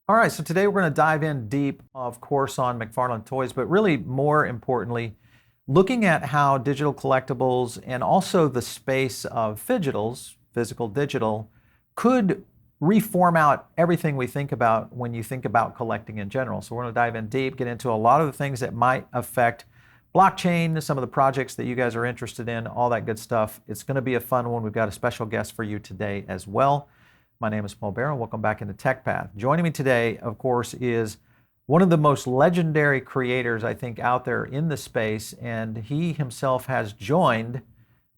All right, so today we're going to dive in deep, of course, on McFarlane Toys, but really more importantly, looking at how digital collectibles and also the space of Phygitals, physical digital, could reform out everything we think about when you think about collecting in general. So we're going to dive in deep, get into a lot of the things that might affect blockchain, some of the projects that you guys are interested in, all that good stuff. It's going to be a fun one. We've got a special guest for you today as well. My name is Paul Barrow. Welcome back into Tech Path. Joining me today, of course, is one of the most legendary creators, I think, out there in the space, and he himself has joined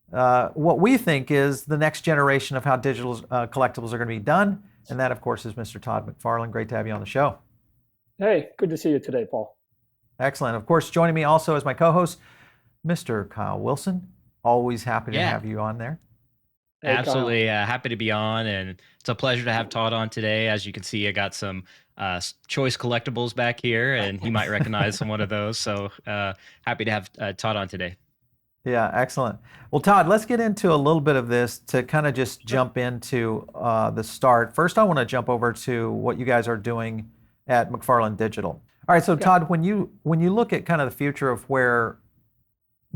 what we think is the next generation of how digital collectibles are going to be done, and that, of course, is Mr. Todd McFarlane. Great to have you on the show. Hey, good to see you today, Paul. Excellent. Of course, joining me also as my co-host, Mr. Kyle Wilson. Always happy to Yeah, have you on there. Hey, Kyle. absolutely. Happy to be on, and it's a pleasure to have Todd on today. As you can see, I got some choice collectibles back here, and he might recognize some one of those. So happy to have Todd on today. Yeah, excellent. Well, Todd, let's get into a little bit of this to kind of just Sure. jump into the start. First, I want to jump over to what you guys are doing at McFarlane Digital. All right, so Okay. Todd, when you look at kind of the future of where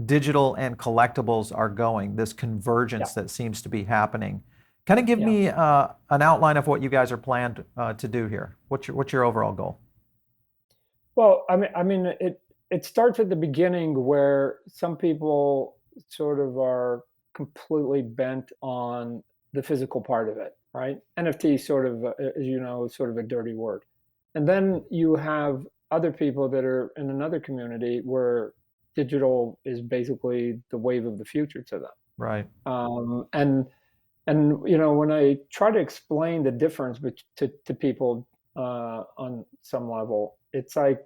digital and collectibles are going, this Yeah. convergence that seems to be happening, kind of give Yeah. me an outline of what you guys are planned to do here. What's your overall goal? Well, it starts at the beginning where some people sort of are completely bent on the physical part of it, right? NFT sort of, as you know, is sort of a dirty word. And then you have other people that are in another community where digital is basically the wave of the future to them. Right. Um, and and when I try to explain the difference to people on some level, it's like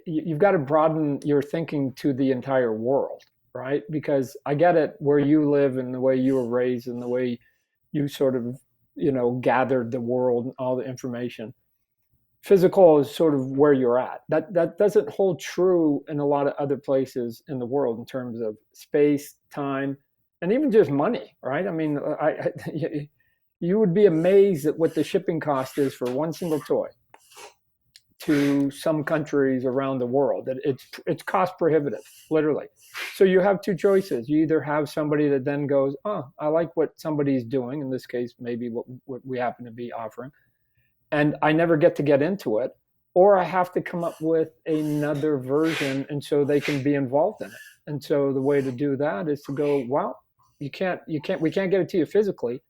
you've got to broaden your thinking to the entire world, right? Because I get it where you live and the way you were raised and the way you sort of gathered the world and all the information. Physical is sort of where you're at. That doesn't hold true in a lot of other places in the world in terms of space, time, and even just money, right? I mean, you would be amazed at what the shipping cost is for one single toy to some countries around the world. That it's cost prohibitive, literally. So you have two choices. You either have somebody that then goes, "Oh, I like what somebody's doing." In this case, maybe what we happen to be offering, and I never get to get into it, or I have to come up with another version, and so they can be involved in it. And so the way to do that is to go, well, we can't get it to you physically.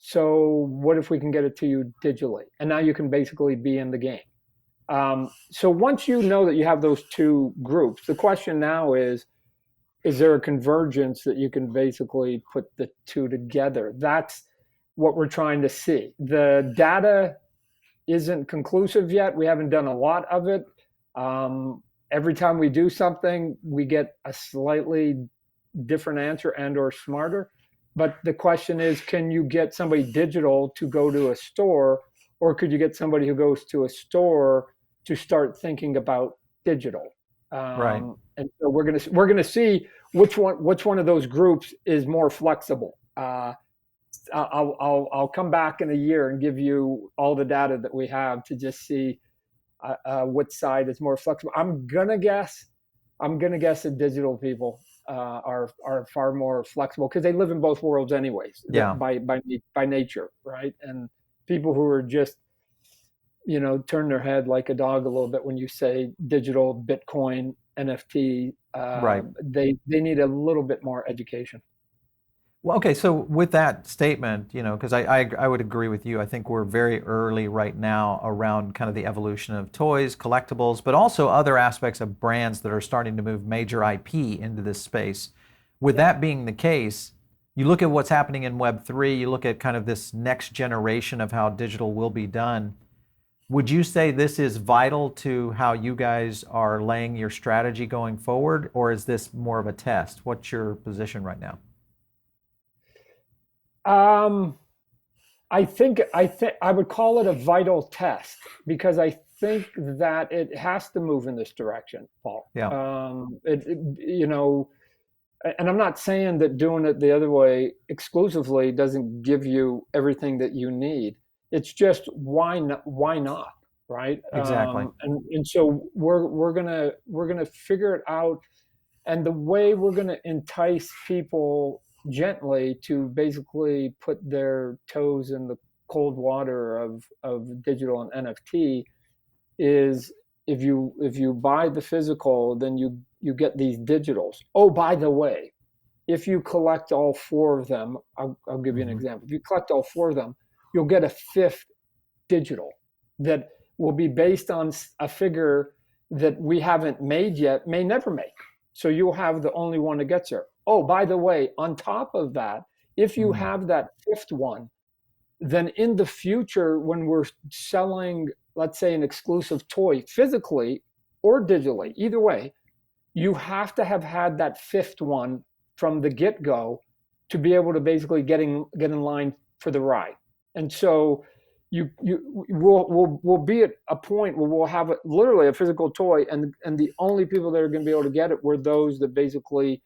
So what if we can get it to you digitally? And now you can basically be in the game. So once you know that you have those two groups, the question now is there a convergence that you can basically put the two together? That's what we're trying to see. The data isn't conclusive yet. We haven't done a lot of it. Every time we do something, we get a slightly different answer and or smarter. But the question is, can you get somebody digital to go to a store, or could you get somebody who goes to a store to start thinking about digital? Right. And so we're gonna see which one of those groups is more flexible. I'll come back in a year and give you all the data that we have to just see which side is more flexible. I'm gonna guess that digital people are far more flexible because they live in both worlds anyways, Yeah. by nature, right? And people who are just turn their head like a dog a little bit when you say digital, Bitcoin, NFT. Right. They need a little bit more education. Well, okay, so with that statement, because I would agree with you. I think we're very early right now around kind of the evolution of toys, collectibles, but also other aspects of brands that are starting to move major IP into this space. With Yeah. that being the case, you look at what's happening in Web3, you look at kind of this next generation of how digital will be done. Would you say this is vital to how you guys are laying your strategy going forward, or is this more of a test? What's your position right now? Um, I think I would call it a vital test because I think that it has to move in this direction, Paul. Yeah. And I'm not saying that doing it the other way exclusively doesn't give you everything that you need. It's just why not? Why not? right? Exactly. And so we're gonna figure it out, and the way we're gonna entice people gently to basically put their toes in the cold water of digital and NFT is, if you buy the physical, then you get these digitals. Oh, by the way, if you collect all four of them, I'll give you an Mhm. example. If you collect all four of them, you'll get a fifth digital that will be based on a figure that we haven't made yet, may never make. So you'll have the only one that gets there. Oh, by the way, on top of that, if you Mm. have that fifth one, then in the future, when we're selling, let's say, an exclusive toy physically or digitally, either way, you have to have had that fifth one from the get-go to be able to basically get in line for the ride. And so we'll be at a point where we'll have literally a physical toy, and the only people that are going to be able to get it were those that basically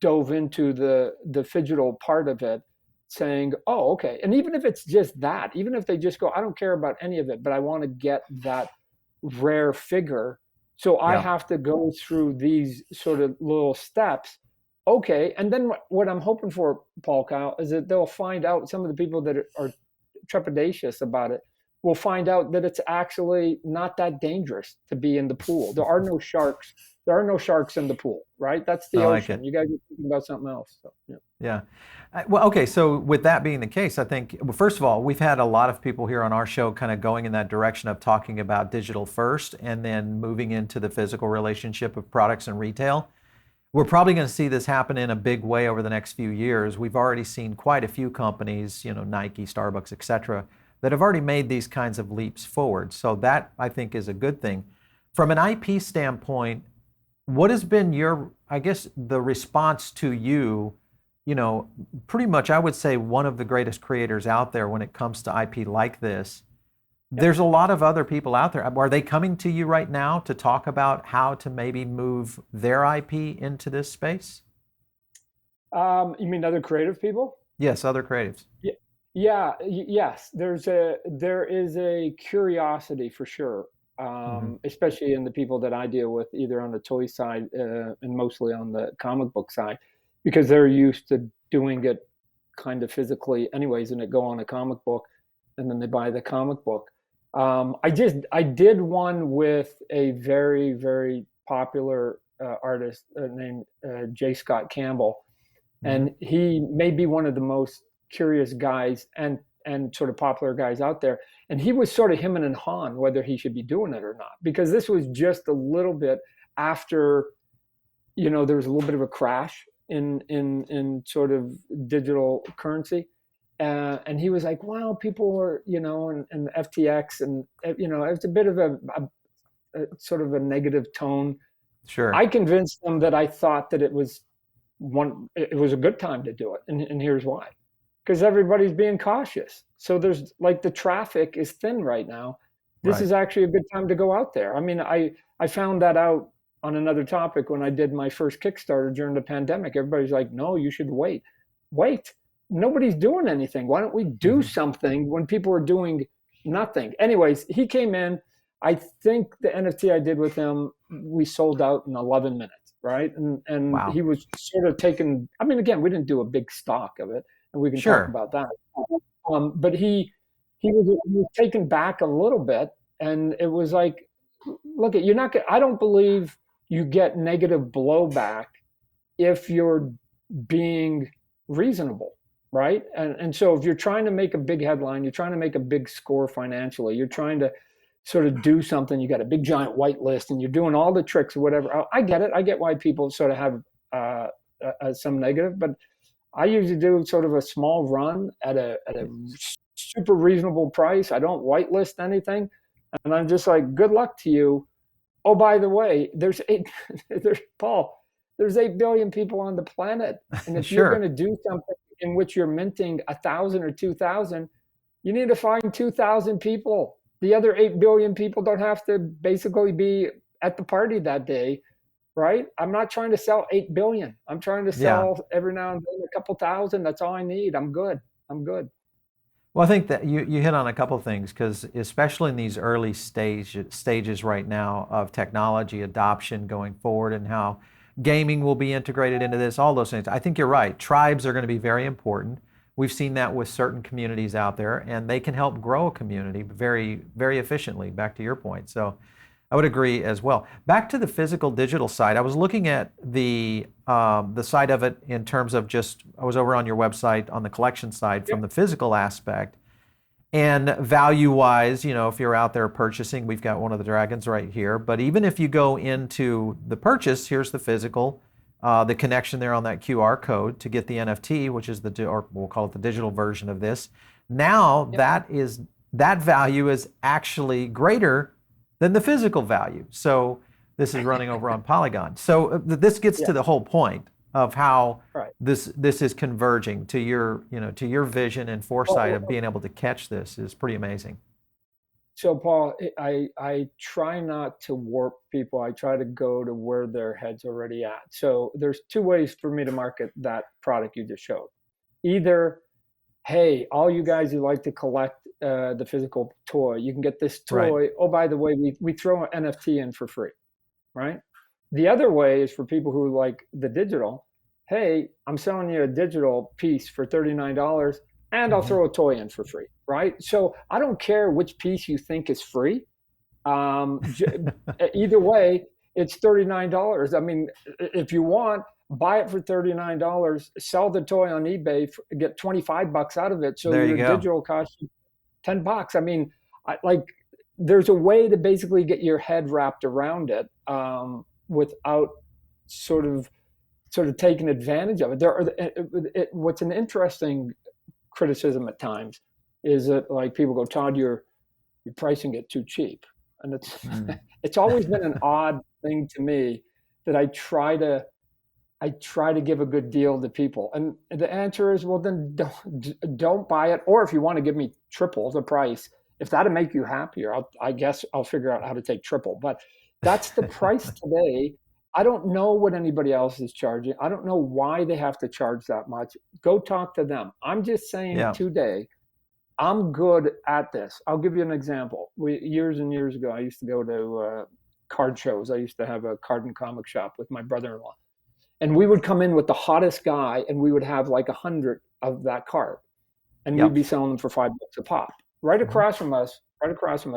dove into the phygital part of it, saying, oh, okay. And even if it's just that, even if they just go, I don't care about any of it, but I want to get that rare figure, so I Yeah. have to go through these sort of little steps. Okay. And then what I'm hoping for, Paul, Kyle, is that they'll find out, some of the people that are trepidatious about it will find out that it's actually not that dangerous to be in the pool. There are no sharks. There are no sharks in the pool, right? That's I the like ocean. it. You guys are thinking about something else. So, yeah. Yeah. Well, okay. So with that being the case, I think, well, first of all, we've had a lot of people here on our show kind of going in that direction of talking about digital first and then moving into the physical relationship of products and retail. We're probably going to see this happen in a big way over the next few years. We've already seen quite a few companies, Nike, Starbucks, et cetera, that have already made these kinds of leaps forward. So that, I think, is a good thing. From an IP standpoint, what has been your, I guess, the response to you, pretty much, I would say, one of the greatest creators out there when it comes to IP like this. There's a lot of other people out there. Are they coming to you right now to talk about how to maybe move their IP into this space? You mean other creative people? Yes, other creatives. Yeah, yes. There is a curiosity for sure, Hmm. especially in the people that I deal with, either on the toy side and mostly on the comic book side, because they're used to doing it kind of physically, anyways, and it go on a comic book, and then they buy the comic book. I did one with a very, very popular artist named J. Scott Campbell, Hmm. and he may be one of the most curious guys and sort of popular guys out there. And he was sort of him and Han whether he should be doing it or not, because this was just a little bit after, there was a little bit of a crash in sort of digital currency. And he was like, well, people were, and FTX, and it's a bit of a sort of a negative tone. Sure. I convinced them that I thought that it was a good time to do it. And here's why. Because everybody's being cautious. So there's like, the traffic is thin right now. This Right. is actually a good time to go out there. I mean, I found that out on another topic when I did my first Kickstarter during the pandemic. Everybody's like, no, you should wait. Wait. Nobody's doing anything. Why don't we do Hmm. something when people are doing nothing? Anyways, he came in. I think the NFT I did with him, we sold out in 11 minutes, right? And Wow. he was sort of taken. I mean, again, we didn't do a big stock of it, and we can talk Sure. about that. But he was taken back a little bit, and it was like, look, you're not. I don't believe you get negative blowback if you're being reasonable, right? And so if you're trying to make a big headline, you're trying to make a big score financially, you're trying to sort of do something, you got a big giant white list, and you're doing all the tricks or whatever. I get it. I get why people sort of have some negative, but I usually do sort of a small run at a super reasonable price. I don't whitelist anything, and I'm just like, good luck to you. Oh, by the way, there's Paul, there's 8 billion people on the planet, and if you're going Sure. to do something in which you're minting 1,000 or 2,000, you need to find 2,000 people. The other 8 billion people don't have to basically be at the party that day, right? I'm not trying to sell 8 billion. I'm trying to Yeah. sell every now and then a couple thousand. That's all I need. I'm good. I'm good. Well, I think that you hit on a couple of things, because especially in these early stages right now of technology adoption going forward, and how gaming will be integrated into this, all those things. I think you're right. Tribes are going to be very important. We've seen that with certain communities out there, and they can help grow a community very, very efficiently, back to your point. So I would agree as well. Back to the physical digital side, I was looking at the side of it in terms of just, I was over on your website on the collection side from the physical aspect. And value-wise, if you're out there purchasing, we've got one of the dragons right here. But even if you go into the purchase, here's the physical, the connection there on that QR code to get the NFT, which is or we'll call it the digital version of this. Now that value is actually greater than the physical value. So this is running over on Polygon. So this gets to the whole point of how this is converging to your vision and foresight of being able to catch this is pretty amazing. So Paul, I try not to warp people. I try to go to where their head's already at. So there's two ways for me to market that product you just showed. Either, hey, all you guys who like to collect the physical toy, you can get this toy. Right. Oh, by the way, we throw an NFT in for free, right? The other way is for people who like the digital. Hey, I'm selling you a digital piece for $39 and I'll throw a toy in for free, right? So I don't care which piece you think is free. Either way, it's $39. I mean, if you want, buy it for $39, sell the toy on eBay, get $25 out of it. So your digital costs you $10. I mean, there's a way to basically get your head wrapped around it without sort of taking advantage of it. What's an interesting criticism at times is that people go, Todd, you're pricing it too cheap. And it's always been an odd thing to me that I try to give a good deal to people. And the answer is, well, then don't buy it. Or if you want to give me triple the price, if that'll make you happier, I guess I'll figure out how to take triple. But that's the price today. I don't know what anybody else is charging. I don't know why they have to charge that much. Go talk to them. I'm just saying today, I'm good at this. I'll give you an example. Years and years ago, I used to go to card shows. I used to have a card and comic shop with my brother-in-law. And we would come in with the hottest guy, and we would have 100 of that card. And we'd be selling them for $5 a pop. Right across from us,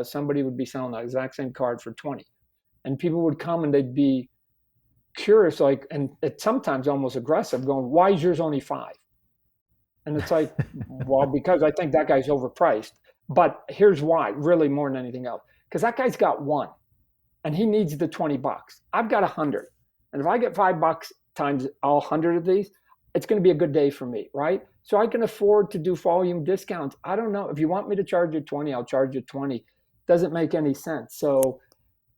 somebody would be selling that exact same card for 20. And people would come and they'd be curious, and it's sometimes almost aggressive, going, why is yours only 5? And it's like, well, because I think that guy's overpriced. But here's why, really more than anything else. Because that guy's got 1 and he needs the $20. I've got 100. And if I get $5 times all 100 of these, it's going to be a good day for me, right? So I can afford to do volume discounts. I don't know. If you want me to charge you 20, I'll charge you 20. Doesn't make any sense. So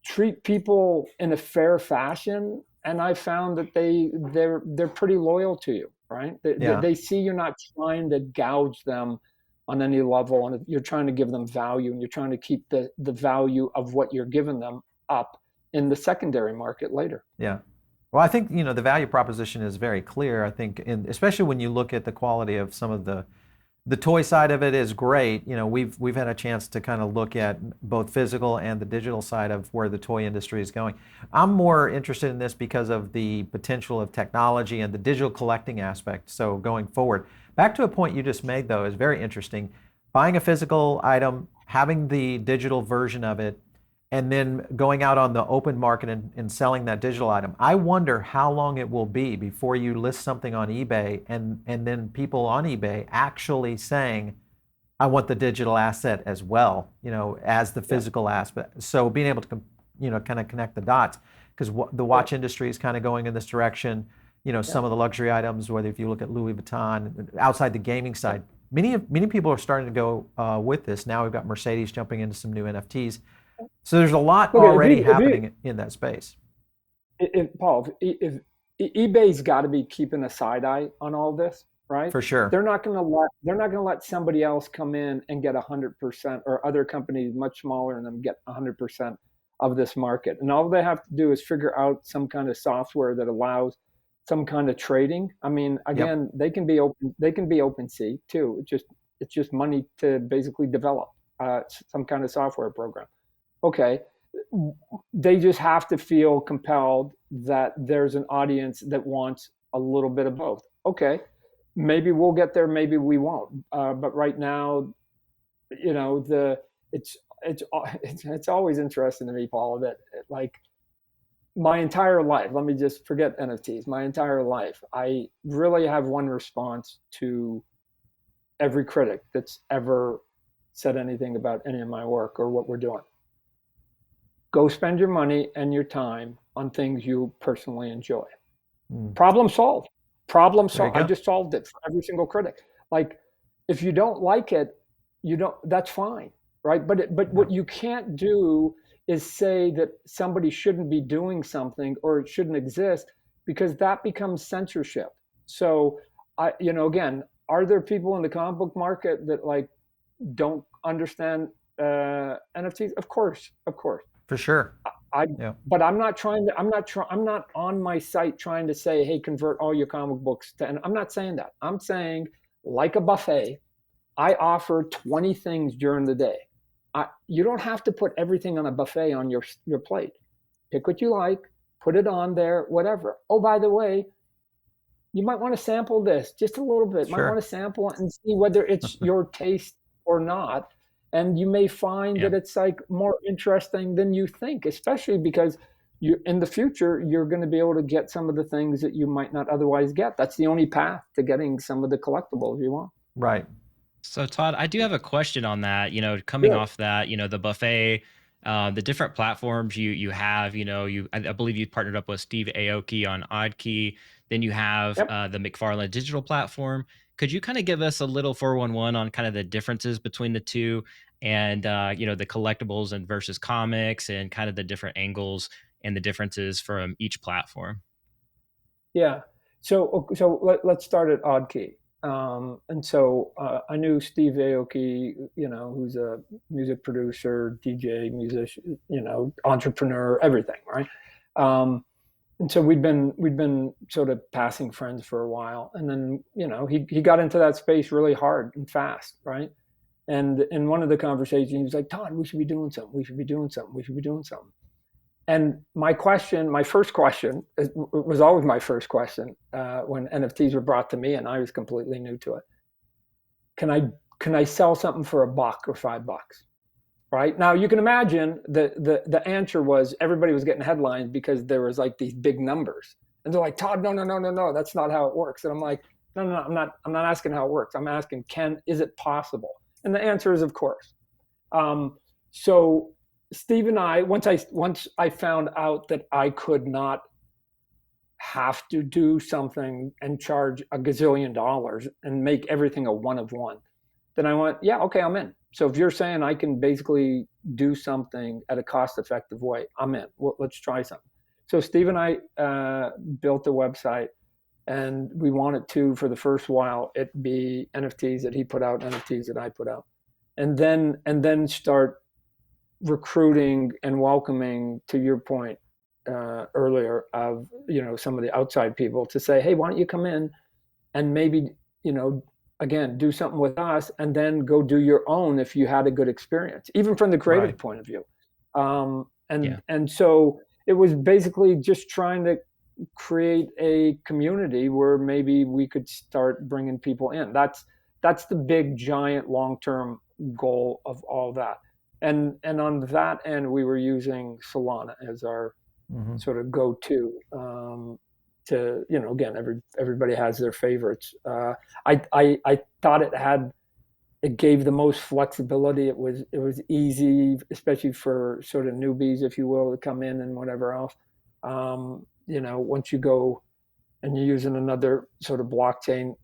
treat people in a fair fashion. And I found that they're pretty loyal to you, right? They see you're not trying to gouge them on any level, and you're trying to give them value, and you're trying to keep the value of what you're giving them up in the secondary market later. Yeah. Well, I think the value proposition is very clear. I think, especially when you look at the quality of some of the toy side of it is great. We've had a chance to kind of look at both physical and the digital side of where the toy industry is going. I'm more interested in this because of the potential of technology and the digital collecting aspect. So going forward, back to a point you just made though, is very interesting. Buying a physical item, having the digital version of it, and then going out on the open market and selling that digital item. I wonder how long it will be before you list something on eBay and then people on eBay actually saying, I want the digital asset as well, as the physical aspect. So being able to, kind of connect the dots, because the watch industry is kind of going in this direction. Some of the luxury items, whether if you look at Louis Vuitton, outside the gaming side, many people are starting to go with this. Now we've got Mercedes jumping into some new NFTs. So there's a lot already happening in that space. Paul, if eBay's got to be keeping a side eye on all this, right? For sure. They're not going to let somebody else come in and get 100%, or other companies much smaller than them get 100% of this market. And all they have to do is figure out some kind of software that allows some kind of trading. I mean, again, they can be OpenSea too. It's just money to basically develop some kind of software program. Okay, they just have to feel compelled that there's an audience that wants a little bit of both. Okay, maybe we'll get there, maybe we won't. But right now, it's always interesting to me, Paul, that like my entire life, let me just forget NFTs, my entire life, I really have one response to every critic that's ever said anything about any of my work or what we're doing. Go spend your money and your time on things you personally enjoy. Problem solved. Problem solved. I just solved it for every single critic. Like, if you don't like it, that's fine, right? But what you can't do is say that somebody shouldn't be doing something or it shouldn't exist, because that becomes censorship. So again, are there people in the comic book market that like don't understand NFTs? Of course. For sure. But I'm not on my site trying to say, hey, convert all your comic books to, and I'm not saying that. I'm saying, like a buffet, I offer 20 things during the day. You don't have to put everything on a buffet on your plate. Pick what you like, put it on there, whatever. Oh, by the way, you might want to sample this just a little bit. Sure. Might want to sample it and see whether it's your taste or not. And you may find that it's like more interesting than you think, especially because in the future, you're going to be able to get some of the things that you might not otherwise get. That's the only path to getting some of the collectibles you want. Right. So Todd, I do have a question on that, coming off that, the buffet, the different platforms you have, I believe you partnered up with Steve Aoki on Oddkey. Then you have the McFarlane Digital platform. Could you kind of give us a little 411 on kind of the differences between the two, and the collectibles and versus comics, and kind of the different angles and the differences from each platform? Yeah. So let's start at Oddkey. And so I knew Steve Aoki, who's a music producer, DJ, musician, entrepreneur, everything, right? And so we'd been sort of passing friends for a while, and then he got into that space really hard and fast, right? And in one of the conversations, he was like, "Todd, we should be doing something. We should be doing something. We should be doing something." And my first question, it was always my first question when NFTs were brought to me, and I was completely new to it. Can I sell something for $1 or $5? Right now, you can imagine the answer was everybody was getting headlines because there was like these big numbers, and they're like, "Todd, no, that's not how it works." And I'm like, "No, I'm not asking how it works. I'm asking, is it possible?" And the answer is, of course. So Steve and I, once I found out that I could not have to do something and charge $1 gazillion and make everything a one of one, then I went, yeah, okay, I'm in. So if you're saying I can basically do something at a cost-effective way, I'm in. Well, let's try something. So Steve and I built a website, and we wanted to, for the first while, it be NFTs that he put out, NFTs that I put out, and then start recruiting and welcoming, to your point earlier, of some of the outside people to say, hey, why don't you come in and maybe again do something with us, and then go do your own if you had a good experience, even from the creative point of view. And so it was basically just trying to create a community where maybe we could start bringing people in. That's the big giant long-term goal of all that. And on that end, we were using Solana as our sort of go-to. To again, everybody has their favorites. I thought it gave the most flexibility. It was easy, especially for sort of newbies, if you will, to come in and whatever else. Once you go and you're using another sort of blockchain,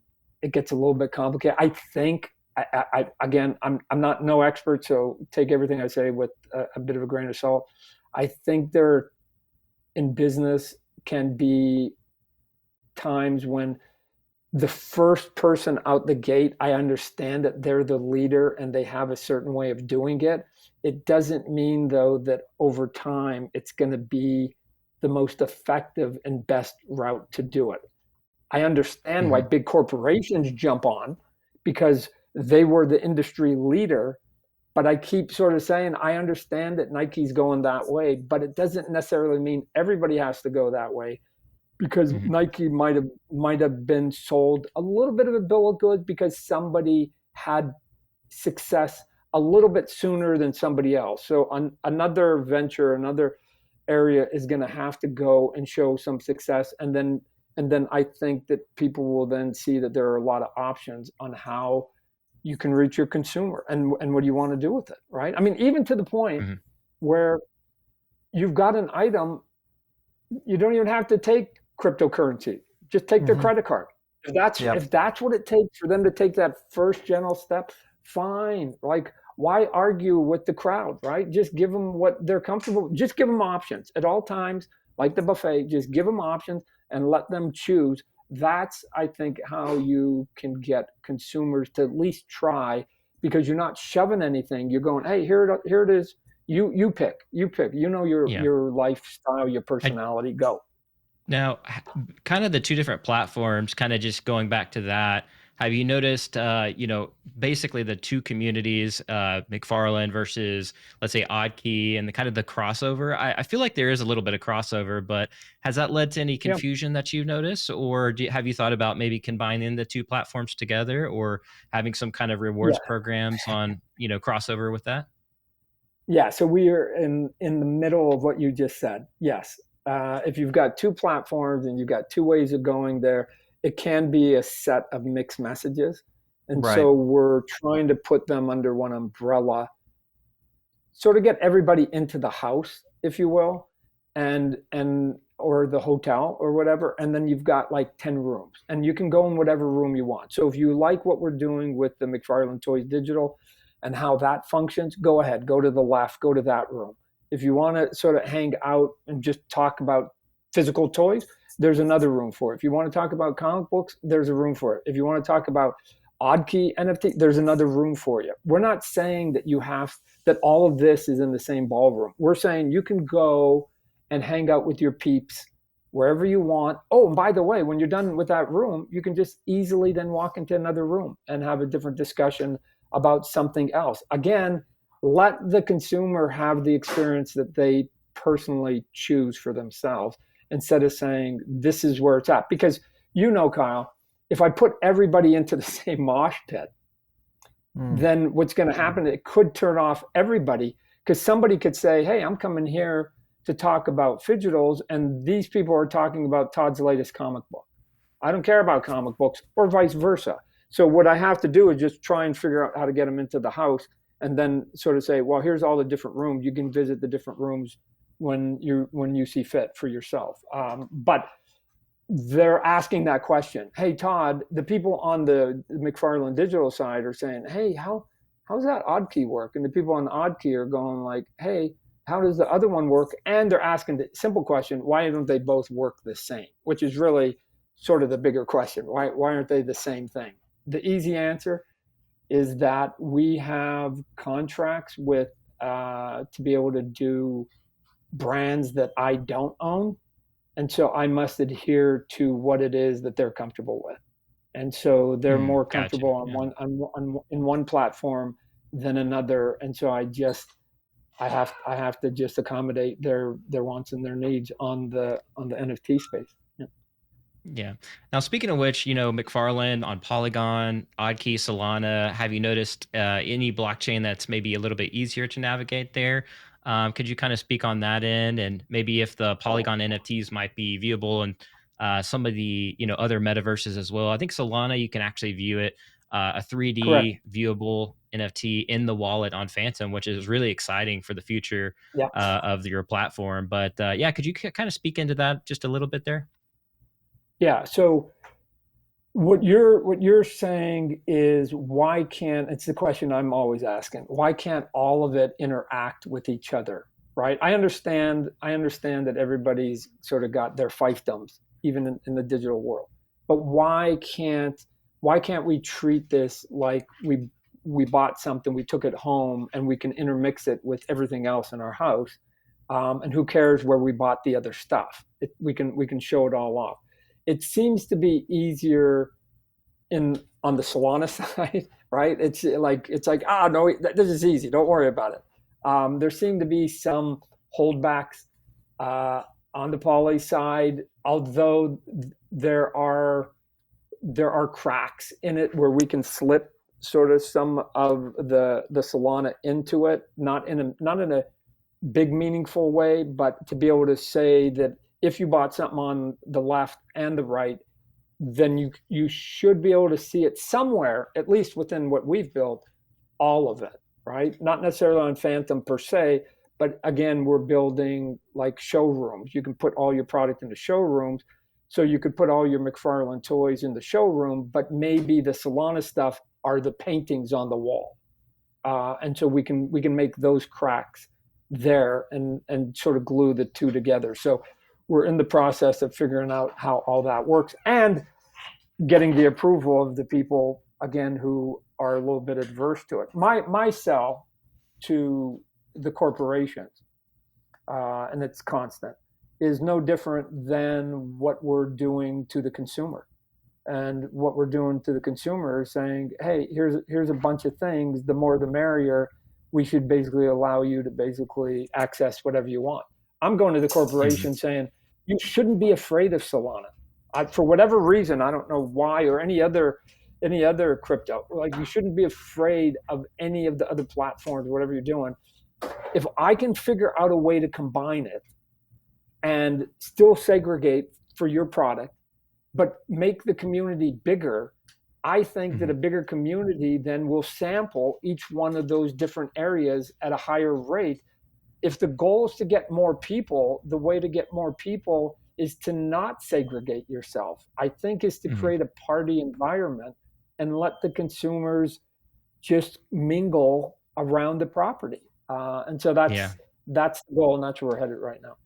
it gets a little bit complicated. I think I'm not no expert, so take everything I say with a bit of a grain of salt. I think there in business can be times when the first person out the gate, I understand that they're the leader and they have a certain way of doing it. It doesn't mean, though, that over time it's going to be the most effective and best route to do it. I understand why big corporations jump on, because they were the industry leader. But I keep sort of saying, I understand that Nike's going that way, but it doesn't necessarily mean everybody has to go that way, because Mhm. Nike might have been sold a little bit of a bill of goods because somebody had success a little bit sooner than somebody else. So another venture, another area is going to have to go and show some success, and then I think that people will then see that there are a lot of options on how you can reach your consumer and what do you want to do with it, right? I mean, even to the point Mhm. where you've got an item, you don't even have to take cryptocurrency. Just take their Hmm. credit card. Yep. If that's what it takes for them to take that first general step, fine. Like, why argue with the crowd, right? Just give them what they're comfortable. Just give them options at all times, like the buffet. Just give them options and let them choose. That's, I think, how you can get consumers to at least try, because you're not shoving anything. You're going, hey, here it is. You pick. You pick. You know Yeah. your lifestyle, your I personality. Go. Now, kind of the two different platforms, kind of just going back to that, have you noticed, basically the two communities, McFarlane versus, let's say, Oddkey, and the kind of the crossover? I feel like there is a little bit of crossover, but has that led to any Yeah. confusion that you've noticed? Or have you thought about maybe combining the two platforms together, or having some kind of rewards Yeah. programs on, crossover with that? Yeah, so we are in the middle of what you just said. Yes, if you've got two platforms and you've got two ways of going there, it can be a set of mixed messages, and Right. so we're trying to put them under one umbrella, sort of get everybody into the house, if you will, and or the hotel or whatever, and then you've got like 10 rooms, and you can go in whatever room you want. So if you like what we're doing with the McFarlane Toys Digital and how that functions, go ahead, go to the left, go to that room. If you want to sort of hang out and just talk about physical toys, there's another room for it. If you want to talk about comic books, there's a room for it. If you want to talk about Oddkey NFT, there's another room for you. We're not saying that all of this is in the same ballroom. We're saying you can go and hang out with your peeps wherever you want. Oh, and by the way, when you're done with that room, you can just easily then walk into another room and have a different discussion about something else. Again, let the consumer have the experience that they personally choose for themselves, instead of saying this is where it's at. Because Kyle, if I put everybody into the same mosh pit, Mm. then what's going to happen, it could turn off everybody, because somebody could say, hey, I'm coming here to talk about Phygitals, and these people are talking about Todd's latest comic book. I don't care about comic books, or vice versa. So what I have to do is just try and figure out how to get them into the house, and then sort of say, well, here's all the different rooms. You can visit the different rooms when you see fit for yourself. But they're asking that question. Hey, Todd, the people on the McFarlane Digital side are saying, hey, how's that Oddkey work? And the people on the Oddkey are going like, hey, how does the other one work? And they're asking the simple question, why don't they both work the same? Which is really sort of the bigger question. Why aren't they the same thing? The easy answer is that we have contracts with to be able to do brands that I don't own, and so I must adhere to what it is that they're comfortable with. And so they're more Gotcha. comfortable on Yeah. in one platform than another. And so I have to just accommodate their wants and their needs on the NFT space. Yeah. Yeah. Now, speaking of which, McFarlane on Polygon, Oddkey, Solana, have you noticed any blockchain that's maybe a little bit easier to navigate there? Could you kind of speak on that end, and maybe if the Polygon NFTs might be viewable and some of the other metaverses as well? I think Solana, you can actually view it, a Correct. 3D viewable NFT in the wallet on Phantom, which is really exciting for the future Yeah. of your platform. But yeah, could you kind of speak into that just a little bit there? Yeah. So what you're saying is, why can't, it's the question I'm always asking, why can't all of it interact with each other, right? I understand that everybody's sort of got their fiefdoms, even in the digital world, but why can't we treat this like we bought something, we took it home, and we can intermix it with everything else in our house, and who cares where we bought the other stuff? We can show it all off. It seems to be easier on the Solana side, right? It's like no, this is easy. Don't worry about it. There seem to be some holdbacks on the Poly side, although there are cracks in it where we can slip sort of some of the Solana into it, not in a big meaningful way, but to be able to say that if you bought something on the left and the right, then you should be able to see it somewhere, at least within what we've built, all of it, right? Not necessarily on Phantom per se, but again, we're building like showrooms. You can put all your product into showrooms. So you could put all your McFarlane toys in the showroom, but maybe the Solana stuff are the paintings on the wall. And so we can make those cracks there and sort of glue the two together. So we're in the process of figuring out how all that works and getting the approval of the people, again, who are a little bit adverse to it. My sell to the corporations, and it's constant, is no different than what we're doing to the consumer. And what we're doing to the consumer is saying, hey, here's a bunch of things, the more the merrier. We should basically allow you to basically access whatever you want. I'm going to the corporation saying, you shouldn't be afraid of Solana. For whatever reason, I don't know why, or any other crypto, like you shouldn't be afraid of any of the other platforms, whatever you're doing. If I can figure out a way to combine it and still segregate for your product, but make the community bigger, I think that a bigger community then will sample each one of those different areas at a higher rate. If the goal is to get more people, the way to get more people is to not segregate yourself. I think is to create a party environment and let the consumers just mingle around the property. And so that's the goal, and that's where we're headed right now.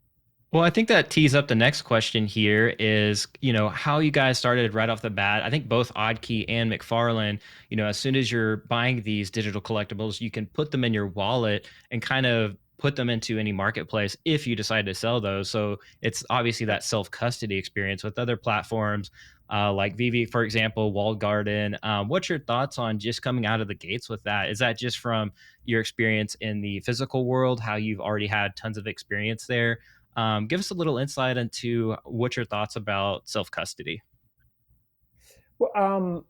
Well, I think that tees up the next question here is, how you guys started right off the bat. I think both Oddkey and McFarlane, as soon as you're buying these digital collectibles, you can put them in your wallet and kind of put them into any marketplace if you decide to sell those. So it's obviously that self-custody experience with other platforms like Vivi, for example, Walled Garden. What's your thoughts on just coming out of the gates with that? Is that just from your experience in the physical world, how you've already had tons of experience there? Give us a little insight into what your thoughts about self-custody. Well,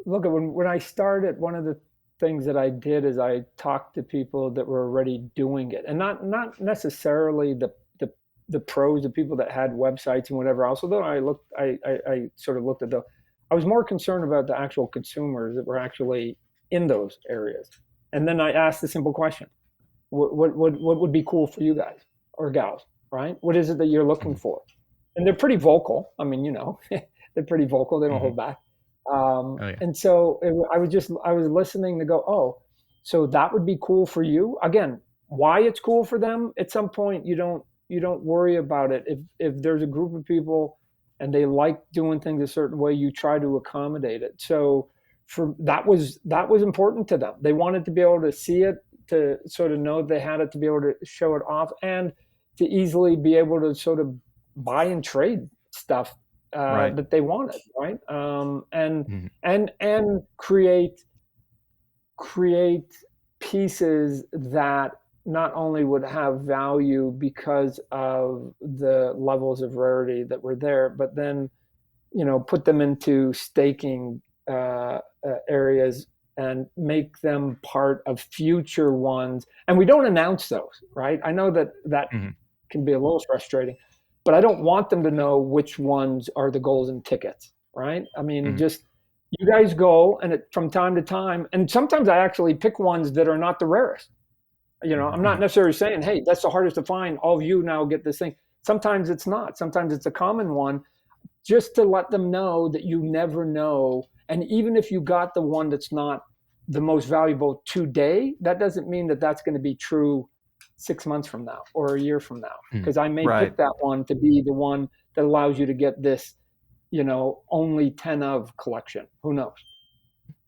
look, when I started, one of the things that I did is I talked to people that were already doing it, and not necessarily the pros, the people that had websites and whatever else. Although I sort of looked at those. I was more concerned about the actual consumers that were actually in those areas. And then I asked the simple question: what would be cool for you guys or gals, right? What is it that you're looking for? And they're pretty vocal. I mean, they're pretty vocal. They don't hold back. And so I was listening to go, oh, so that would be cool for you. Again, why it's cool for them, at some point you don't worry about it. If there's a group of people and they like doing things a certain way, you try to accommodate it. So that was important to them. They wanted to be able to see it, to sort of know they had it, to be able to show it off, and to easily be able to sort of buy and trade stuff that they wanted, right? And create pieces that not only would have value because of the levels of rarity that were there, but then put them into staking areas and make them part of future ones. And we don't announce those, right? I know that can be a little frustrating, but I don't want them to know which ones are the golden tickets, right? I mean, just you guys go, and from time to time, and sometimes I actually pick ones that are not the rarest. I'm not necessarily saying, hey, that's the hardest to find, all of you now get this thing. Sometimes it's not. Sometimes it's a common one, just to let them know that you never know. And even if you got the one that's not the most valuable today, that doesn't mean that that's going to be true 6 months from now or a year from now, because I may pick that one to be the one that allows you to get this, only 10 of collection. Who knows?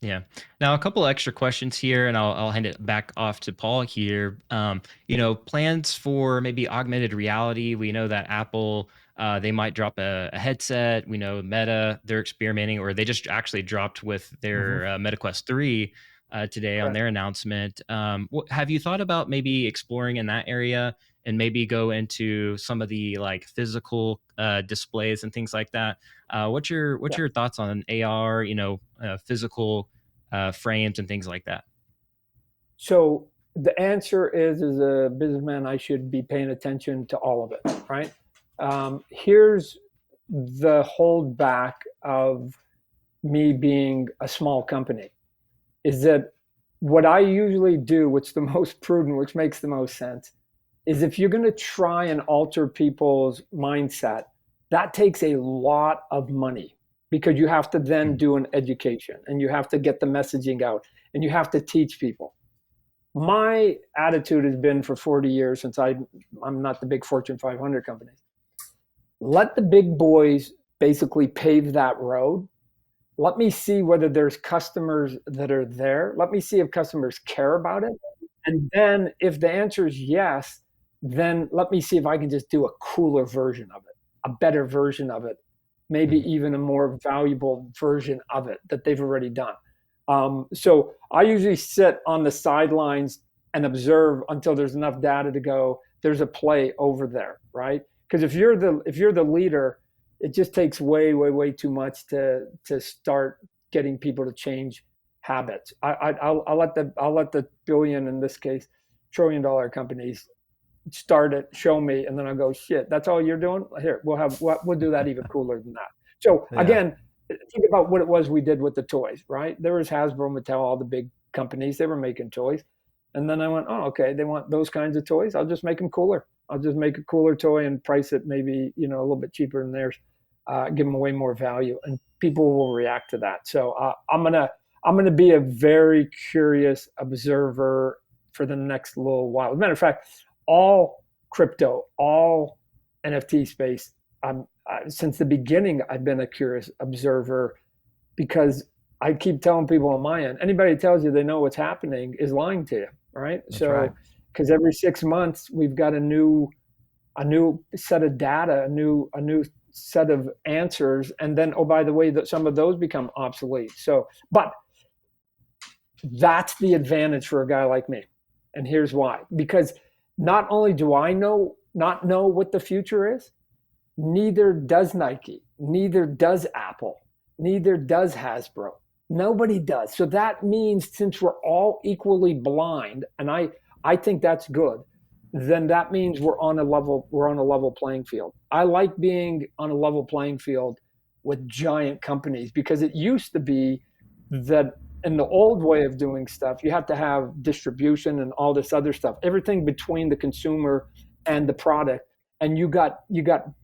Yeah. Now, a couple extra questions here, and I'll hand it back off to Paul here. Plans for maybe augmented reality. We know that Apple They might drop a headset. We know Meta, they're experimenting, or they just actually dropped with their Meta Quest 3 today on Correct. their announcement. Have you thought about maybe exploring in that area and maybe go into some of the like physical displays and things like that? What's your thoughts on AR, physical frames and things like that? So the answer is, as a businessman, I should be paying attention to all of it, right? Here's the holdback of me being a small company is that what I usually do, what's the most prudent, which makes the most sense, is if you're going to try and alter people's mindset, that takes a lot of money because you have to then do an education and you have to get the messaging out and you have to teach people. My attitude has been for 40 years since I'm not the big Fortune 500 companies. Let the big boys basically pave that road. Let me see whether there's customers that are there. Let me see if customers care about it. And then if the answer is yes, then let me see if I can just do a cooler version of it, a better version of it, maybe even a more valuable version of it that they've already done. So I usually sit on the sidelines and observe until there's enough data to go, there's a play over there, right? Because if you're the leader, it just takes way too much to start getting people to change habits. I'll let the billion, in this case, $1 trillion companies start it, show me, and then I'll go, shit, that's all you're doing? Here, we'll do that even cooler than that. So again, think about what it was we did with the toys, right? There was Hasbro, Mattel, all the big companies, they were making toys. And then I went, oh, okay, they want those kinds of toys. I'll just make them cooler. I'll just make a cooler toy and price it maybe, a little bit cheaper than theirs. Give them way more value, and people will react to that. So I'm gonna be a very curious observer for the next little while. As a matter of fact, all crypto, all NFT space, since the beginning, I've been a curious observer because I keep telling people on my end, anybody who tells you they know what's happening is lying to you, right? That's so, right. Because every 6 months we've got a new set of data, a new set of answers, and then, oh, by the way, that some of those become obsolete. So, but that's the advantage for a guy like me, and here's why: because not only do I not know what the future is, neither does Nike, neither does Apple, neither does Hasbro. Nobody does. So that means since we're all equally blind, and I think that's good, then that means we're on a level playing field. I like being on a level playing field with giant companies because it used to be that in the old way of doing stuff, you had to have distribution and all this other stuff, everything between the consumer and the product. And you got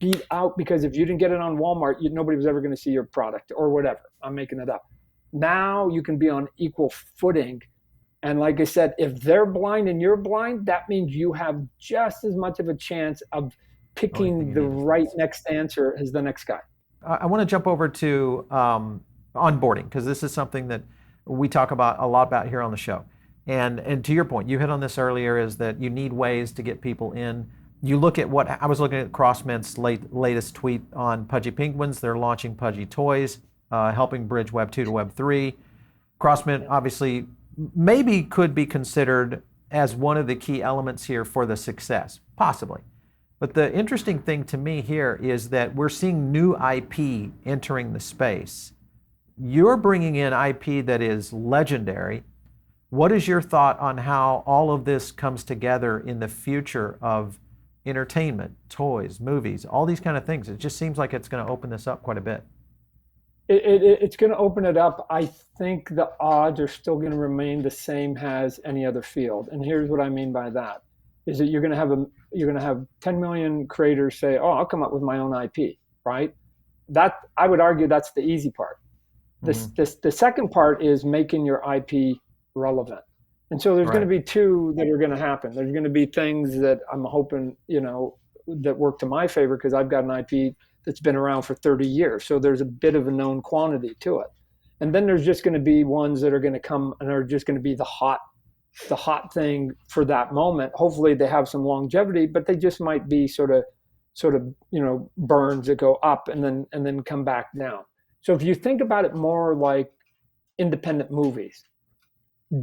beat out because if you didn't get it on Walmart, nobody was ever going to see your product or whatever. I'm making it up. Now you can be on equal footing. And like I said, if they're blind and you're blind, that means you have just as much of a chance of picking the right next answer as the next guy. I want to jump over to onboarding, because this is something that we talk about a lot about here on the show. And to your point, you hit on this earlier, is that you need ways to get people in. You look at what I was looking at CrossMint's latest tweet on Pudgy Penguins. They're launching Pudgy Toys, helping bridge Web 2 to Web 3. CrossMint obviously maybe could be considered as one of the key elements here for the success, possibly. But the interesting thing to me here is that we're seeing new IP entering the space. You're bringing in IP that is legendary. What is your thought on how all of this comes together in the future of entertainment, toys, movies, all these kind of things? It just seems like it's going to open this up quite a bit. It's going to open it up. I think the odds are still going to remain the same as any other field. And here's what I mean by that: is that you're going to have 10 million creators say, "Oh, I'll come up with my own IP," right? That, I would argue, that's the easy part. The second part is making your IP relevant. And so there's going to be two that are going to happen. There's going to be things that I'm hoping, that work to my favor because I've got an IP that's been around for 30 years. So there's a bit of a known quantity to it. And then there's just going to be ones that are going to come and are just going to be the hot thing for that moment. Hopefully they have some longevity, but they just might be sort of sort of, burns that go up and then come back down. So if you think about it more like independent movies,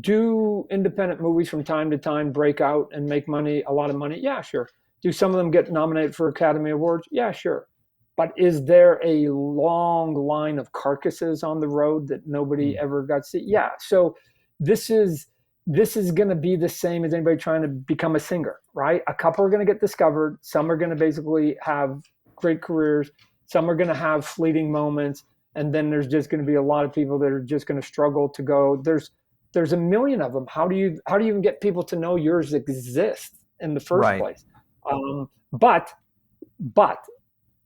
do independent movies from time to time break out and make money, a lot of money? Yeah, sure. Do some of them get nominated for Academy Awards? Yeah, sure. But is there a long line of carcasses on the road that nobody ever got to see? Yeah. So this is going to be the same as anybody trying to become a singer, right? A couple are going to get discovered. Some are going to basically have great careers. Some are going to have fleeting moments. And then there's just going to be a lot of people that are just going to struggle to go. There's a million of them. How do you even get people to know yours exists in the first place? But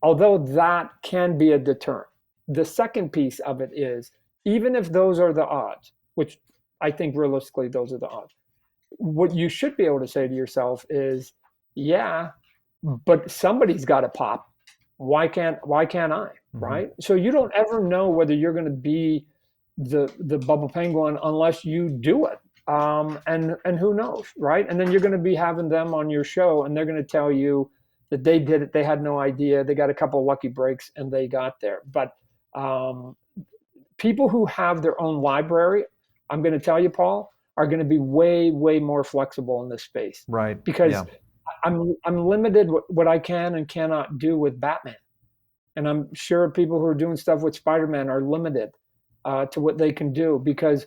although that can be a deterrent, the second piece of it is, even if those are the odds, which I think realistically those are the odds, what you should be able to say to yourself is, yeah, but somebody's got to pop. Why can't I? Right? So you don't ever know whether you're going to be the bubble penguin unless you do it. And who knows, right? And then you're going to be having them on your show, and they're going to tell you that they did it. They had no idea. They got a couple of lucky breaks and they got there. But people who have their own library, I'm going to tell you, Paul, are going to be way, way more flexible in this space. Right. Because I'm limited what I can and cannot do with Batman. And I'm sure people who are doing stuff with Spider-Man are limited to what they can do, because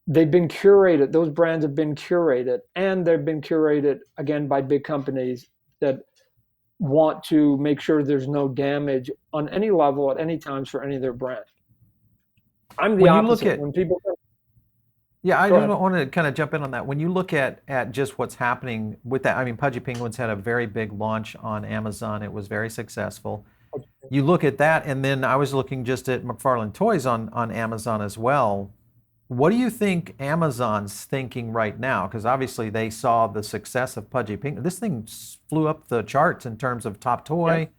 they've been curated. Those brands have been curated, and they've been curated again by big companies that want to make sure there's no damage on any level at any times for any of their brands. I'm the opposite. When people I just want to kind of jump in on that. When you look at just what's happening with that, I mean, Pudgy Penguins had a very big launch on Amazon. It was very successful. You look at that, and then I was looking just at McFarlane Toys on Amazon as well. What do you think Amazon's thinking right now? Because obviously they saw the success of Pudgy Penguin. This thing flew up the charts in terms of top toy. Yep.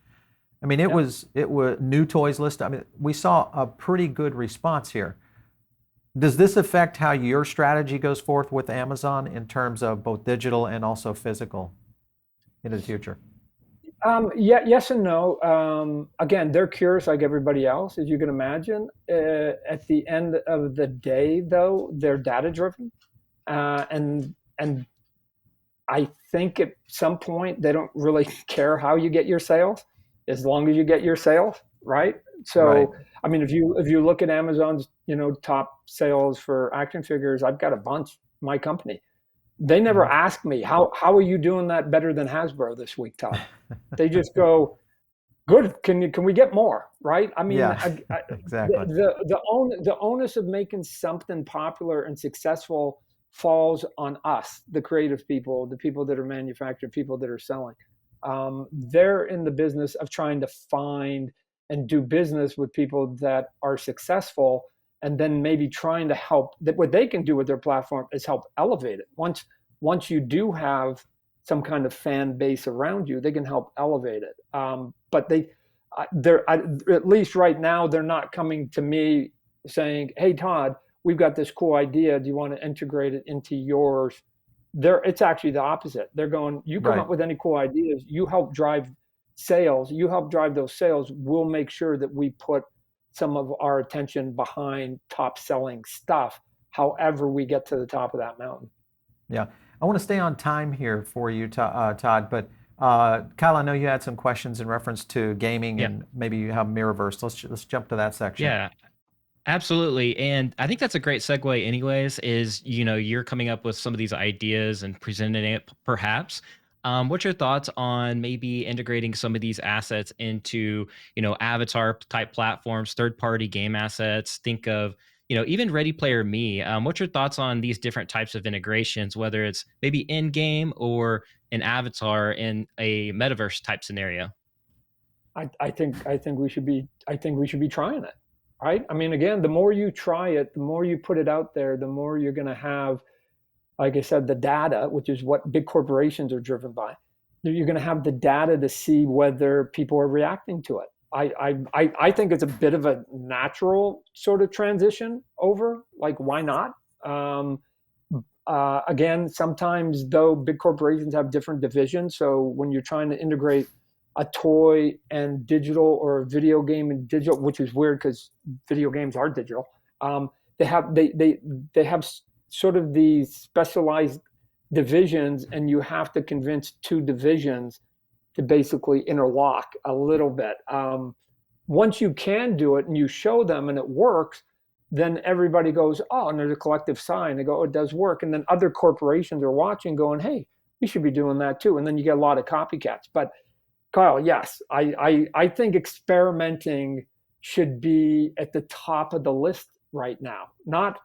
I mean, it was new toys list. I mean, we saw a pretty good response here. Does this affect how your strategy goes forth with Amazon in terms of both digital and also physical into the future? Yes and no. Again, they're curious like everybody else, as you can imagine. At the end of the day, though, they're data driven, and I think at some point they don't really care how you get your sales, as long as you get your sales, right? So, I mean, if you look at Amazon's top sales for action figures, I've got a bunch. My company. They never ask me, how are you doing that better than Hasbro this week, Todd? They just go, good. Can we get more? Right? I mean, exactly. The onus of making something popular and successful falls on us, the creative people, the people that are manufacturing, people that are selling. They're in the business of trying to find and do business with people that are successful, and then maybe trying to help. That what they can do with their platform is help elevate it. Once you do have some kind of fan base around you, they can help elevate it. But they're at least right now, they're not coming to me saying, "Hey, Todd, we've got this cool idea. Do you want to integrate it into yours?" It's actually the opposite. They're going, "You come up with any cool ideas. You help drive sales. You help drive those sales. We'll make sure that we put some of our attention behind top selling stuff, however we get to the top of that mountain." Yeah, I want to stay on time here for you, Todd, but Kyle, I know you had some questions in reference to gaming and maybe you have Metaverse. Let's jump to that section. Yeah, absolutely. And I think that's a great segue anyways, is, you're coming up with some of these ideas and presenting it perhaps. What's your thoughts on maybe integrating some of these assets into, avatar type platforms, third-party game assets? Think of, even Ready Player Me. What's your thoughts on these different types of integrations, whether it's maybe in-game or an avatar in a metaverse type scenario? I think we should be trying it, right? I mean, again, the more you try it, the more you put it out there, the more you're going to have, like I said, the data, which is what big corporations are driven by. You're going to have the data to see whether people are reacting to it. I think it's a bit of a natural sort of transition over. Like, why not? Again, sometimes though, big corporations have different divisions. So when you're trying to integrate a toy and digital or a video game and digital, which is weird because video games are digital. They have sort of these specialized divisions, and you have to convince two divisions to basically interlock a little bit. Once you can do it and you show them and it works, then everybody goes, oh, and there's a collective sign. They go, oh, it does work. And then other corporations are watching going, hey, we should be doing that too. And then you get a lot of copycats. But Kyle, yes, I think experimenting should be at the top of the list right now. Not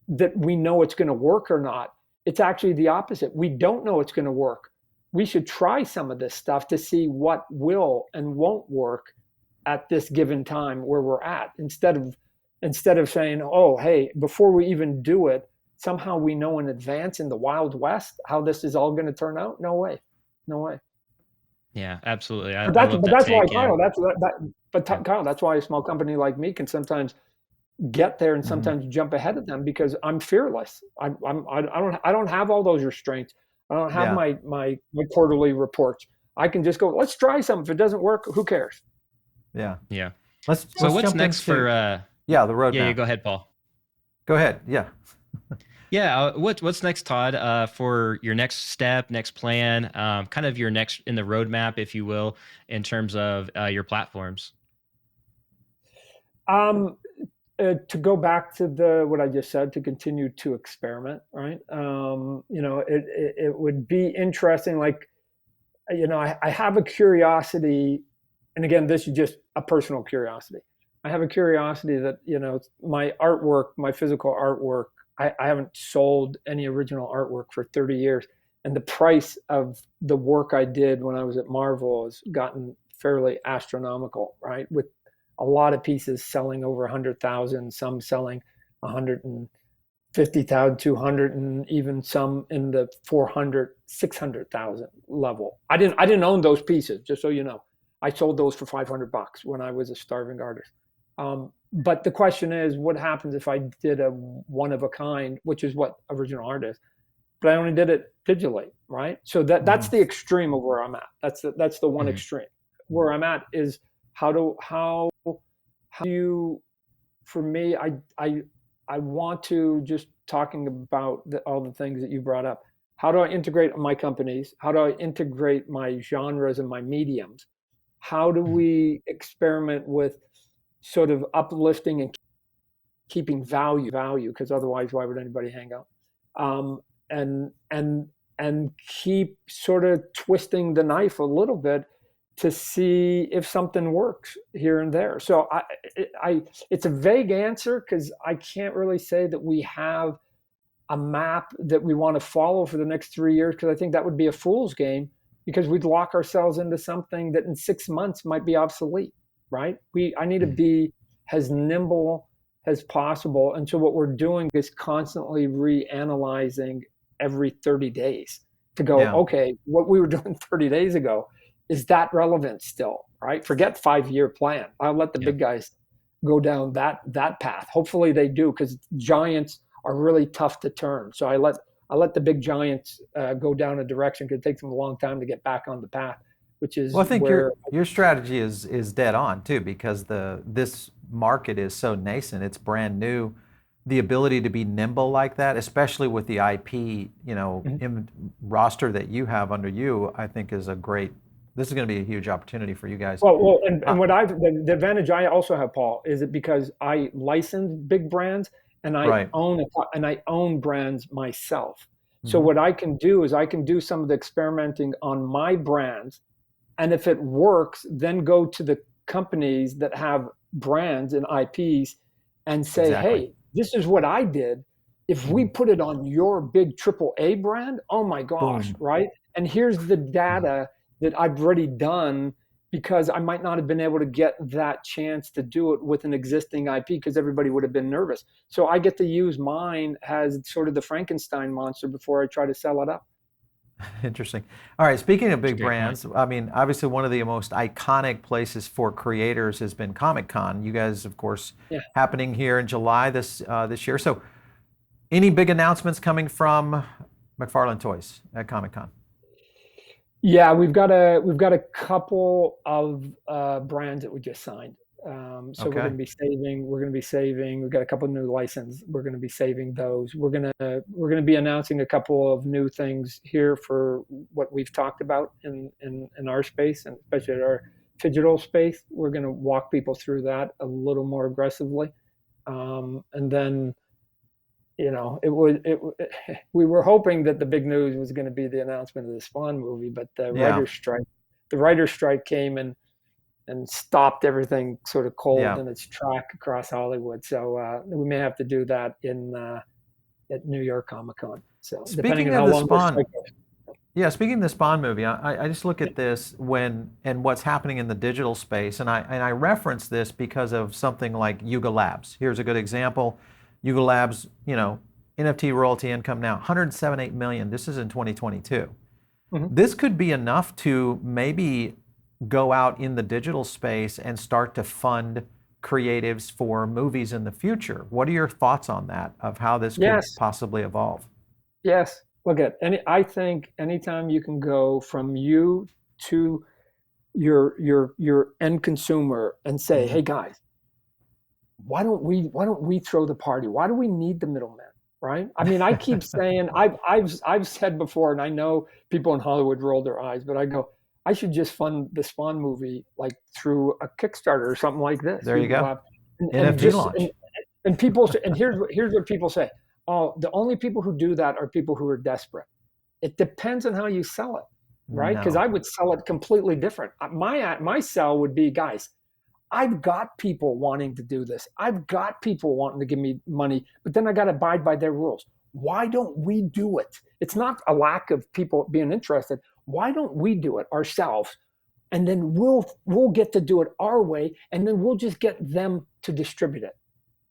that we know it's going to work or not. It's actually the opposite. We don't know it's going to work. We should try some of this stuff to see what will and won't work at this given time where we're at, instead of saying, oh, hey, before we even do it, somehow we know in advance in the Wild West how this is all going to turn out. No way. Yeah, absolutely. I But love that that's take. why, Kyle, Kyle, that's why a small company like me can sometimes get there and sometimes jump ahead of them, because I'm fearless. I don't have all those restraints. I don't have my quarterly reports. I can just go, let's try something. If it doesn't work, who cares? Yeah. So what's next for the roadmap? Yeah, go ahead, Paul. Go ahead. Yeah. What's next, Todd, for your next step, next plan, kind of your next in the roadmap, if you will, in terms of your platforms? To go back to what I just said, to continue to experiment, right? It would be interesting. Like, I have a curiosity, and again, this is just a personal curiosity. I have a curiosity that, my artwork, my physical artwork, I haven't sold any original artwork for 30 years. And the price of the work I did when I was at Marvel has gotten fairly astronomical, right? With a lot of pieces selling over 100,000, some selling 150,000, 200, and even some in the 400, 600,000 level. I didn't own those pieces, just so you know. I sold those for $500 when I was a starving artist. But the question is, what happens if I did a one of a kind, which is what original art is, but I only did it digitally, right? So that's the extreme of where I'm at. That's the one extreme. Where I'm at is how do you, for me, I want to, just talking about all the things that you brought up, how do I integrate my companies? How do I integrate my genres and my mediums? How do we experiment with sort of uplifting and keeping value? Because otherwise, why would anybody hang out? And keep sort of twisting the knife a little bit to see if something works here and there. So it's a vague answer, because I can't really say that we have a map that we want to follow for the next 3 years, because I think that would be a fool's game, because we'd lock ourselves into something that in 6 months might be obsolete, right? I need to be as nimble as possible. And so what we're doing is constantly reanalyzing every 30 days to go, okay, what we were doing 30 days ago, is that relevant still, right? Forget 5-year plan. I'll let the big guys go down that path. Hopefully they do, because giants are really tough to turn. So I let the big giants go down a direction, because it takes them a long time to get back on the path, which is I think your strategy is dead on too, because this market is so nascent. It's brand new. The ability to be nimble like that, especially with the IP, roster that you have under you, I think is this is going to be a huge opportunity for you guys. Well, and the advantage I also have, Paul, is it because I license big brands and I own brands myself. So what I can do is I can do some of the experimenting on my brands, and if it works, then go to the companies that have brands and IPs and say, hey, this is what I did. If we put it on your big AAA brand, oh my gosh, right? And here's the data that I've already done, because I might not have been able to get that chance to do it with an existing IP, because everybody would have been nervous. So I get to use mine as sort of the Frankenstein monster before I try to sell it up. Interesting. All right, speaking of big brands, I mean, obviously one of the most iconic places for creators has been Comic-Con. You guys, of course, happening here in July this year. So any big announcements coming from McFarlane Toys at Comic-Con? Yeah, we've got a couple of brands that we just signed. So Okay. we're gonna be saving. We've got a couple of new licenses. We're gonna be saving those. We're gonna be announcing a couple of new things here for what we've talked about in our space, and especially our phygital space. We're gonna walk people through that a little more aggressively, and then we were hoping that the big news was going to be the announcement of the Spawn movie, but Yeah. the writer's strike came and stopped everything sort of cold Yeah. in its track across Hollywood. So we may have to do that at New York Comic Con. So depending Speaking on of how the long the Spawn, strike goes. speaking of the Spawn movie, I just look at this and what's happening in the digital space, and I reference this because of something like Yuga Labs. Here's a good example. Yuga Labs, NFT royalty income now 178 million. This is in 2022. Mhm. This could be enough to maybe go out in the digital space and start to fund creatives for movies in the future. What are your thoughts on that, of how this could Yes, possibly evolve? yes. Look at I think anytime you can go from you to your end consumer and say, Hmm. hey guys, why don't we throw the party? Why do we need the middleman? Right? I mean, I keep saying I've said before, and I know people in Hollywood roll their eyes, but I go, I should just fund the Spawn movie like through a Kickstarter or something like this. There You you go go. out and NFT just launch. and people and here's what people say. Oh, the only people who do that are people who are desperate. It depends on how you sell it, right? Because No. I would sell it completely different. My sell would be, guys, I've got people wanting to do this. I've got people wanting to give me money, but then I got to abide by their rules. Why don't we do it? It's not a lack of people being interested. Why don't we do it ourselves? And then we'll get to do it our way, and then we'll just get them to distribute it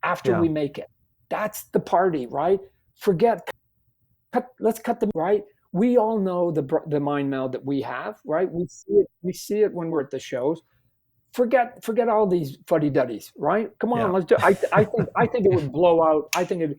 after Yeah. we make it. That's the party, right? Forget let's cut the right. We all know the mind meld that we have, right? We see it when we're at the shows. Forget all these fuddy duddies, right? Come on, Yeah. let's do. I think it would blow out. I think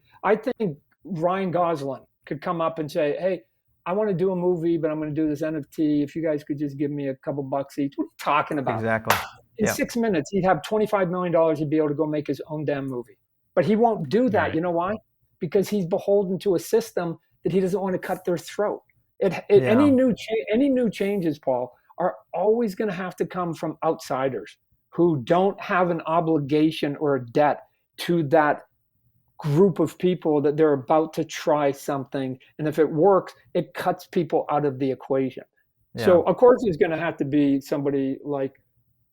Ryan Gosling could come up and say, "Hey, I want to do a movie, but I'm going to do this NFT. If you guys could just give me a couple bucks each." What are you talking about? Exactly. In Yeah. 6 minutes, he'd have $25 million. He'd be able to go make his own damn movie. But he won't do that. Right. You know why? Because he's beholden to a system that he doesn't want to cut their throat. Any Yeah. new changes, Paul, are always going to have to come from outsiders who don't have an obligation or a debt to that group of people that they're about to try something. And if it works, it cuts people out of the equation. Yeah. So of course, there's going to have to be somebody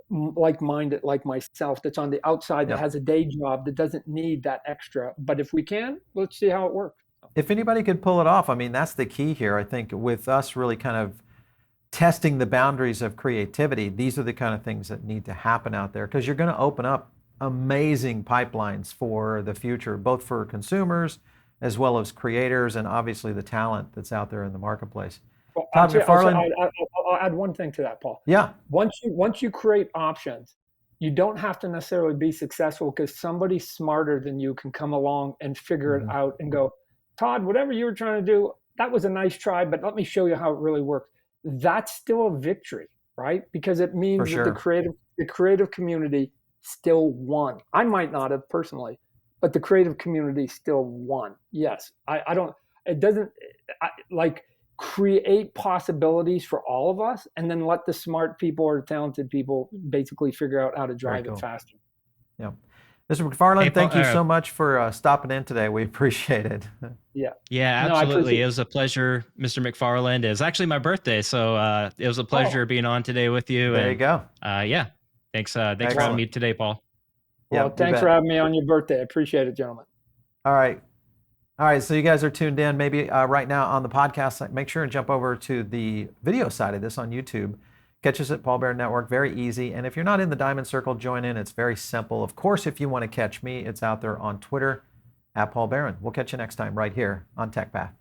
like-minded like myself that's on the outside that Yep. has a day job that doesn't need that extra. But if we can, let's see how it works. If anybody could pull it off, I mean, that's the key here. I think with us really kind of testing the boundaries of creativity, these are the kind of things that need to happen out there, because you're going to open up amazing pipelines for the future, both for consumers as well as creators, and obviously the talent that's out there in the marketplace. Well, Todd McFarlane, I'll add one thing to that, Paul. yeah, Once you create options, you don't have to necessarily be successful, because somebody smarter than you can come along and figure it mhm, out and go, Todd, whatever you were trying to do, that was a nice try, but let me show you how it really works. That's still a victory, right? Because it for means that the sure. creative community still won. I might not have personally, but the creative community still won. Yes, I don't. It doesn't like create possibilities for all of us, and then let the smart people or talented people basically figure out how to Very drive it cool. faster. Yeah. Mr. Hey, McFarlane, Paul. thank you so much for stopping in today. We appreciate it. Yeah. Yeah, No, I absolutely. appreciate. It was a pleasure, Mr. McFarland. It's actually my birthday, so it was a Oh, pleasure being on today with you. There you And go. yeah, thanks for having Excellent. me today, Paul. well, Yep, you thanks for bet. having me on your birthday. I appreciate it, gentlemen. All right. All right, so you guys are tuned in. Maybe right now on the podcast, make sure and jump over to the video side of this on YouTube. Catch us at Paul Bear Network, very easy. And if you're not in the Diamond Circle, join in. It's very simple. Of course, if you want to catch me, it's out there on Twitter at Paul Barron. We'll catch you next time right here on Tech Path.